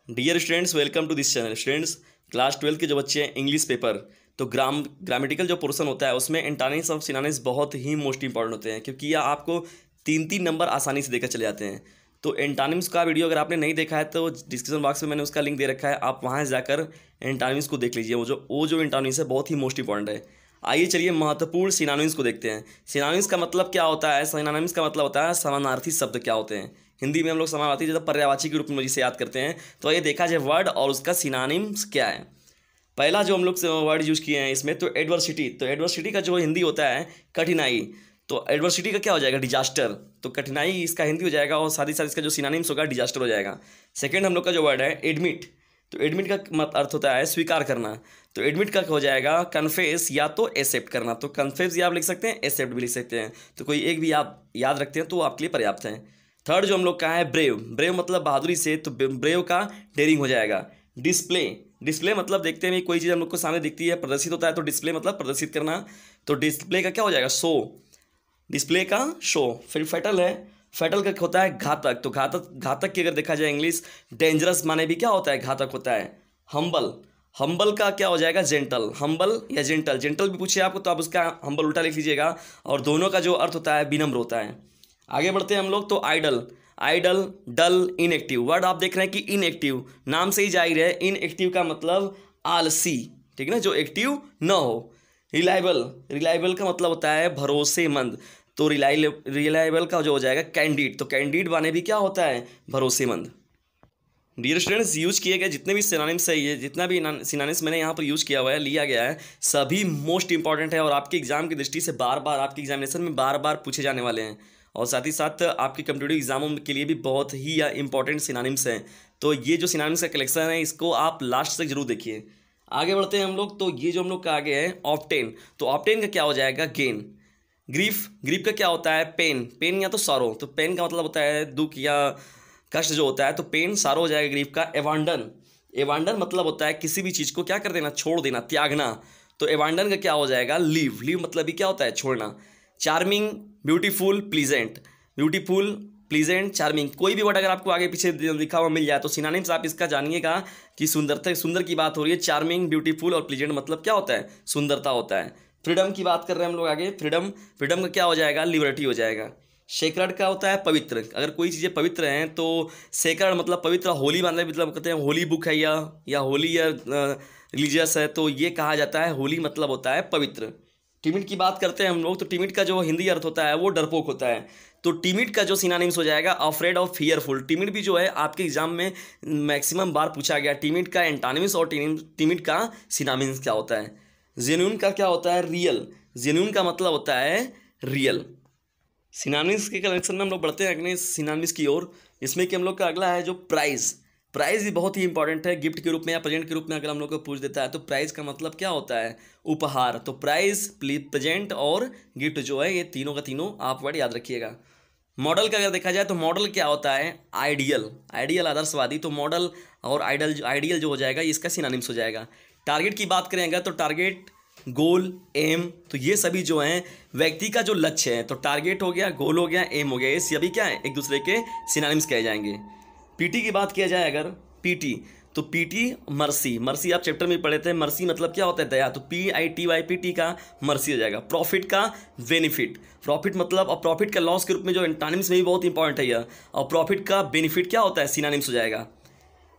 Dear students, welcome to this channel. Students, class 12 के जो बच्चे हैं इंग्लिश पेपर, तो ग्रामेटिकल जो पोर्शन होता है उसमें एंटोनिम्स और सिनोनिम्स बहुत ही मोस्ट इंपॉर्टेंट होते हैं, क्योंकि यह आपको 3-3 नंबर आसानी से देकर चले जाते हैं। तो एंटोनिम्स का वीडियो अगर आपने नहीं देखा है तो डिस्क्रिप्शन बॉक्स में मैंने उसका लिंक दे रखा है, आप वहाँ से जाकर एंटोनिम्स को देख लीजिए। वो जो एंटोनिम्स है बहुत ही मोस्ट इंपॉर्टेंट है। आइए चलिए महत्वपूर्ण सिनोनिम्स को देखते हैं। सिनोनिम्स का मतलब क्या होता है? सिनोनिम्स का मतलब होता है समानार्थी शब्द क्या होते हैं। हिंदी में हम लोग समानार्थी जब पर्यायवाची के रूप में जिसे याद करते हैं। तो ये देखा जाए वर्ड और उसका सिनोनिम्स क्या है। पहला जो हम लोग वर्ड यूज़ किए हैं इसमें, तो एडवर्सिटी। तो एडवर्सिटी का जो हिंदी होता है कठिनाई। तो एडवर्सिटी का क्या हो जाएगा? डिजास्टर। तो कठिनाई इसका हिंदी हो जाएगा, और साथ ही साथ इसका जो सिनोनिम्स होगा डिजास्टर हो जाएगा। सेकेंड हम लोग का जो वर्ड है एडमिट। तो एडमिट का अर्थ होता है स्वीकार करना। तो एडमिट का हो जाएगा कन्फेस या तो एक्सेप्ट करना। तो कन्फेस भी आप लिख सकते हैं, एक्सेप्ट भी लिख सकते हैं। तो कोई एक भी आप याद रखते हैं तो आपके लिए पर्याप्त है। थर्ड जो हम लोग का है ब्रेव। ब्रेव मतलब बहादुरी से, तो ब्रेव का डेयरिंग हो जाएगा। डिस्प्ले। डिस्प्ले मतलब देखते हैं कोई चीज़ हम लोग को सामने दिखती है, प्रदर्शित होता है, तो डिस्प्ले मतलब प्रदर्शित करना। तो डिस्प्ले का क्या हो जाएगा? शो। डिस्प्ले का शो। फिर फैटल है। फैटल का होता है घातक। तो घातक की अगर देखा जाए इंग्लिश, डेंजरस माने भी क्या होता है? घातक होता है। हम्बल। हम्बल का क्या हो जाएगा? जेंटल। हम्बल या जेंटल, जेंटल भी पूछे आपको तो आप उसका हम्बल उल्टा लिख लीजिएगा, और दोनों का जो अर्थ होता है विनम्र होता है। आगे बढ़ते हैं हम लोग, तो आइडल। आइडल, डल, इनएक्टिव। वर्ड आप देख रहे हैं कि इनएक्टिव, नाम से ही जाहिर है इनएक्टिव का मतलब आलसी, ठीक है ना, जो एक्टिव न हो। रिलायबल। रिलायबल का मतलब होता है भरोसेमंद। तो रिलायबल का जो हो जाएगा कैंडिड। तो कैंडिड माने भी क्या होता है? भरोसेमंद। डियर स्टूडेंट्स, यूज किए गए जितने भी सिनोनिम्स है, ये जितना भी सिनोनिम्स मैंने यहाँ पर यूज किया हुआ है, लिया गया है, सभी मोस्ट इंपॉर्टेंट है और आपके एग्जाम की दृष्टि से बार बार आपके एग्जामिनेशन में बार बार पूछे जाने वाले हैं, और साथ ही साथ आपके कम्पिटिटिव एग्जामों के लिए भी बहुत ही इंपॉर्टेंट सिनोनिम्स हैं। तो ये जो सिनोनिम्स का कलेक्शन है इसको आप लास्ट तक जरूर देखिए। आगे बढ़ते हैं हम लोग, तो ये जो हम लोग का आगे है ऑब्टेन। तो ऑब्टेन का क्या हो जाएगा? गेन। ग्रीफ। ग्रीफ का क्या होता है? पेन। पेन या तो सॉरो। तो पेन का मतलब होता है दुख या कष्ट जो होता है, तो पेन सारो हो जाएगा ग्रीफ का। एवांडन। एवांडन मतलब होता है किसी भी चीज़ को क्या कर देना? छोड़ देना, त्यागना। तो एवांडन का क्या हो जाएगा? लीव। लीव मतलब भी क्या होता है? छोड़ना। Charming, beautiful, pleasant. Beautiful, pleasant, charming, कोई भी वर्ड अगर आपको आगे पीछे लिखा हुआ मिल जाए तो सिनोनिम्स आप इसका जानिएगा कि सुंदरता, सुंदर की बात हो रही है। चार्मिंग, ब्यूटीफुल और प्लीजेंट मतलब क्या होता है? सुंदरता होता है। फ्रीडम की बात कर रहे हैं हम लोग आगे। फ्रीडम। फ्रीडम का क्या हो जाएगा? लिबर्टी हो जाएगा। सेक्रेड का होता है पवित्र। अगर कोई चीज़ें पवित्र हैं तो सेक्रेड मतलब पवित्र। होली मतलब कहते हैं होली बुक है या होली या रिलीजियस है, तो ये कहा जाता है होली मतलब होता है पवित्र। टिमिड की बात करते हैं हम लोग, तो टिमिड का जो हिंदी अर्थ होता है वो डरपोक होता है। तो टिमिड का जो सिनोनिम्स हो जाएगा अफ्रेड और फियरफुल। टिमिड भी जो है आपके एग्जाम में मैक्सिमम बार पूछा गया। टिमिड का एंटोनिम्स और टिमिड का सिनोनिम्स क्या होता है। जेन्युइन का क्या होता है? रियल। जेन्युइन का मतलब होता है रियल। सिनोनिम्स के कलेक्शन में हम लोग बढ़ते हैं अगले सिनोनिम्स की ओर। इसमें कि हम लोग का अगला है जो प्राइज। प्राइज भी बहुत ही इंपॉर्टेंट है। गिफ्ट के रूप में या प्रेजेंट के रूप में अगर हम लोग को पूछ देता है तो प्राइज का मतलब क्या होता है? उपहार। तो प्राइज, प्रेजेंट और गिफ्ट जो है ये तीनों का तीनों आप वर्ड याद रखिएगा। मॉडल का अगर देखा जाए तो मॉडल क्या होता है? आइडियल। आइडियल आदर्शवादी। तो मॉडल और आइडियल जो हो जाएगा इसका सिनोनिम्स हो जाएगा। टारगेट की बात करेंगे तो टारगेट, गोल, एम, तो ये सभी जो हैं व्यक्ति का जो लक्ष्य है। तो टारगेट हो गया, गोल हो गया, एम हो गया, ये सभी क्या है? एक दूसरे के सिनोनिम्स कहे जाएंगे। पीटी की बात किया जाए अगर, पीटी, तो पीटी मर्सी। मर्सी आप चैप्टर में पढ़े थे। मर्सी मतलब क्या होता है? दया। तो PITYPT का मर्सी हो जाएगा। प्रॉफिट का बेनिफिट। प्रॉफिट मतलब, और प्रॉफिट का लॉस के रूप में जो एंटोनिम्स में भी बहुत इंपॉर्टेंट है यह। और प्रॉफिट का बेनिफिट क्या होता है? सिनोनिम्स हो जाएगा।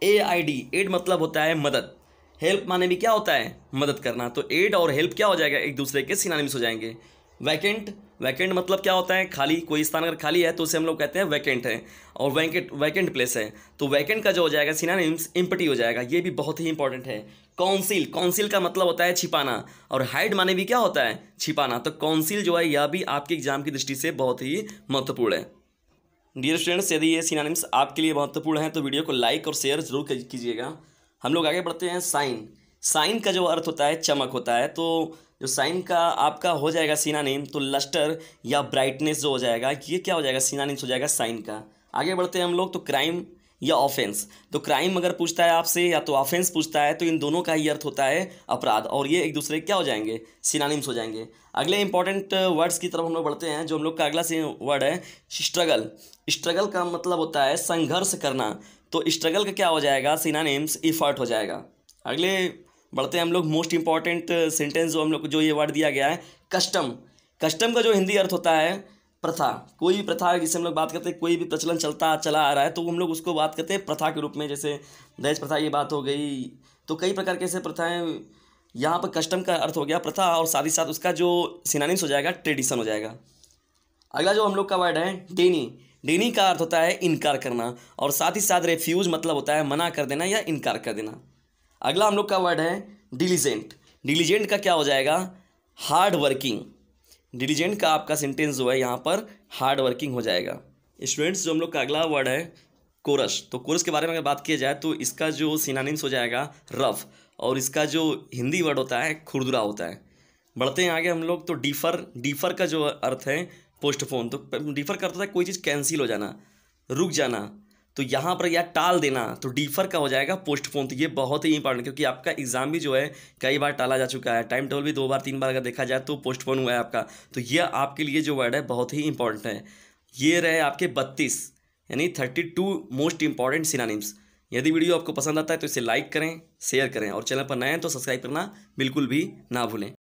AID, एड मतलब होता है मदद। हेल्प माने भी क्या होता है? मदद करना। तो एड और हेल्प क्या हो जाएगा? एक दूसरे के सिनोनिम्स हो जाएंगे। वैकेंट। वैकेंट मतलब क्या होता है? खाली। कोई स्थान अगर खाली है तो उसे हम लोग कहते हैं वैकेंट है, और वैकेंट प्लेस है। तो वैकेंट का जो हो जाएगा सिनोनिम्स एम्प्टी हो जाएगा। ये भी बहुत ही इंपॉर्टेंट है। काउंसिल। काउंसिल का मतलब होता है छिपाना, और हाइड माने भी क्या होता है? छिपाना। तो काउंसिल जो है यह भी आपके एग्जाम की दृष्टि से बहुत ही महत्वपूर्ण है। डियर स्टूडेंट्स, यदि ये सिनोनिम्स आपके लिए महत्वपूर्ण हैं तो वीडियो को लाइक और शेयर जरूर कीजिएगा। हम लोग आगे बढ़ते हैं। साइन। साइन का जो अर्थ होता है चमक होता है। तो जो साइन का आपका हो जाएगा सिनोनिम, तो लस्टर या ब्राइटनेस जो हो जाएगा ये क्या हो जाएगा? सिनोनिम्स हो जाएगा साइन का। आगे बढ़ते हैं हम लोग, तो क्राइम या ऑफेंस। तो क्राइम अगर पूछता है आपसे या तो ऑफेंस पूछता है तो इन दोनों का ही अर्थ होता है अपराध, और ये एक दूसरे क्या हो जाएंगे? सिनोनिम्स हो जाएंगे। अगले इंपॉर्टेंट वर्ड्स की तरफ हम लोग बढ़ते हैं। जो हम लोग का अगला वर्ड है स्ट्रगल। स्ट्रगल का मतलब होता है संघर्ष करना, तो स्ट्रगल का क्या हो जाएगा, सिनोनिम्स इफर्ट हो जाएगा। अगले बढ़ते हैं हम लोग, मोस्ट इंपॉर्टेंट सेंटेंस जो हम लोग को जो ये वर्ड दिया गया है, कस्टम। कस्टम का जो हिंदी अर्थ होता है प्रथा। कोई भी प्रथा जिससे हम लोग बात करते हैं, कोई भी प्रचलन चला आ रहा है तो हम लोग उसको बात करते हैं प्रथा के रूप में। जैसे दहेज प्रथा ये बात हो गई, तो कई प्रकार के ऐसे प्रथाएं। यहाँ पर कस्टम का अर्थ हो गया प्रथा, और साथ ही साथ उसका जो सिनोनिम्स हो जाएगा ट्रेडिशन हो जाएगा। अगला जो हम लोग का वर्ड है डेनी। डेनी का अर्थ होता है इनकार करना, और साथ ही साथ रेफ्यूज मतलब होता है मना कर देना या इनकार कर देना। अगला हम लोग का वर्ड है डिलीजेंट। डिलीजेंट का क्या हो जाएगा, हार्ड वर्किंग। डिलीजेंट का आपका सेंटेंस जो है यहाँ पर हार्ड वर्किंग हो जाएगा। स्टूडेंट्स, जो हम लोग का अगला वर्ड है कोरस। तो कोरस के बारे में अगर बात की जाए तो इसका जो सिनोनिम्स हो जाएगा रफ, और इसका जो हिंदी वर्ड होता है खुरदुरा होता है। बढ़ते हैं आगे हम लोग, तो डिफ़र। डिफ़र का जो अर्थ है पोस्टपोन। तो डिफ़र का अर्थ होता है कोई चीज़ कैंसिल हो जाना, रुक जाना। तो यहाँ पर या टाल देना, तो डिफ़र का हो जाएगा पोस्टपोन। तो ये बहुत ही इंपॉर्टेंट, क्योंकि आपका एग्जाम भी जो है कई बार टाला जा चुका है, टाइम टेबल भी 2 बार 3 बार अगर देखा जाए तो पोस्टपोन हुआ है आपका। तो ये आपके लिए जो वर्ड है बहुत ही इंपॉर्टेंट है। ये रहे आपके 32 यानी 32 मोस्ट इंपॉर्टेंट सिनोनिम्स। यदि वीडियो आपको पसंद आता है तो इसे लाइक करें, शेयर करें, और चैनल पर नए हैं तो सब्सक्राइब करना बिल्कुल भी ना भूलें।